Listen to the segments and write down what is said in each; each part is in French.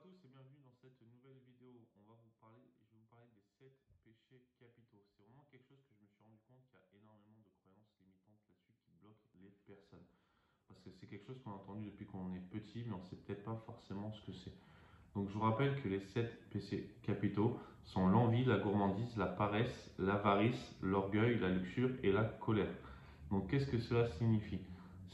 tous et bienvenue dans cette nouvelle vidéo. Je vais vous parler des 7 péchés capitaux. C'est vraiment quelque chose que je me suis rendu compte qu'il y a énormément de croyances limitantes là-dessus qui bloquent les personnes. Parce que c'est quelque chose qu'on a entendu depuis qu'on est petit, mais on ne sait peut-être pas forcément ce que c'est. Donc je vous rappelle que les 7 péchés capitaux sont l'envie, la gourmandise, la paresse, l'avarice, l'orgueil, la luxure et la colère. Donc qu'est-ce que cela signifie?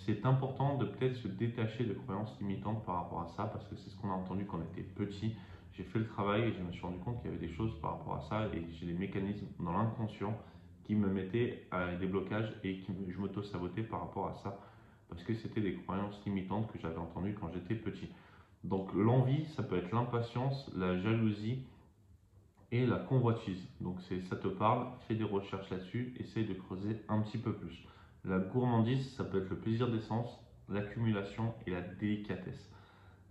C'est important de peut-être se détacher de croyances limitantes par rapport à ça, parce que c'est ce qu'on a entendu quand on était petit. J'ai fait le travail et je me suis rendu compte qu'il y avait des choses par rapport à ça et j'ai des mécanismes dans l'inconscient qui me mettaient à des blocages et je m'auto-sabotais par rapport à ça, parce que c'était des croyances limitantes que j'avais entendues quand j'étais petit. Donc l'envie, ça peut être l'impatience, la jalousie et la convoitise. Donc ça te parle, fais des recherches là-dessus, essaye de creuser un petit peu plus. La gourmandise, ça peut être le plaisir des sens, l'accumulation et la délicatesse.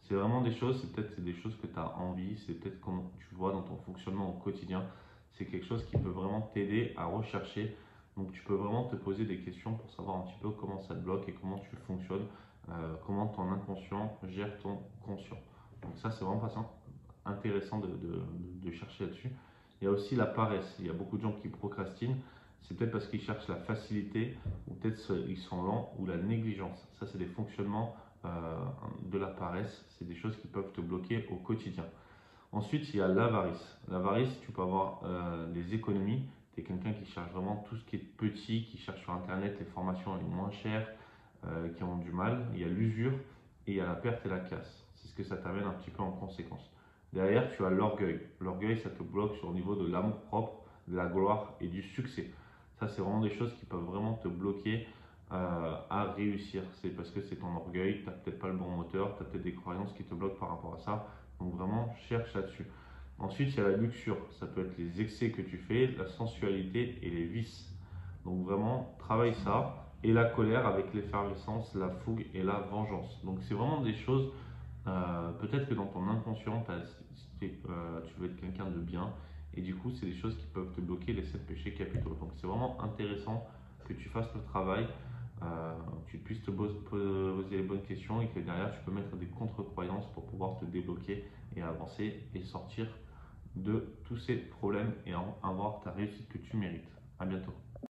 C'est vraiment des choses, c'est des choses que tu as envie, c'est peut-être comme tu vois dans ton fonctionnement au quotidien. C'est quelque chose qui peut vraiment t'aider à rechercher. Donc tu peux vraiment te poser des questions pour savoir un petit peu comment ça te bloque et comment tu fonctionnes, comment ton inconscient gère ton conscient. Donc ça c'est vraiment intéressant de chercher là-dessus. Il y a aussi la paresse. Il y a beaucoup de gens qui procrastinent. C'est peut-être parce qu'ils cherchent la facilité, ou peut-être ils sont lents, ou la négligence. Ça, c'est des fonctionnements de la paresse. C'est des choses qui peuvent te bloquer au quotidien. Ensuite, il y a l'avarice. L'avarice, tu peux avoir des économies. Tu es quelqu'un qui cherche vraiment tout ce qui est petit, qui cherche sur Internet les formations les moins chères, qui ont du mal. Il y a l'usure et il y a la perte et la casse. C'est ce que ça t'amène un petit peu en conséquence. Derrière, tu as l'orgueil. L'orgueil, ça te bloque sur le niveau de l'amour-propre, de la gloire et du succès. Ça, c'est vraiment des choses qui peuvent vraiment te bloquer à réussir. C'est parce que c'est ton orgueil, tu n'as peut-être pas le bon moteur, tu as peut-être des croyances qui te bloquent par rapport à ça. Donc vraiment, cherche là-dessus. Ensuite, il y a la luxure. Ça peut être les excès que tu fais, la sensualité et les vices. Donc vraiment, travaille ça. Et la colère avec l'effervescence, la fougue et la vengeance. Donc c'est vraiment des choses, peut-être que dans ton inconscient, tu veux être quelqu'un de bien. Et du coup, c'est des choses qui peuvent te bloquer les 7 péchés capitaux. Donc c'est vraiment intéressant que tu fasses le travail, que tu puisses te poser les bonnes questions et que derrière, tu peux mettre des contre-croyances pour pouvoir te débloquer et avancer et sortir de tous ces problèmes et avoir ta réussite que tu mérites. À bientôt.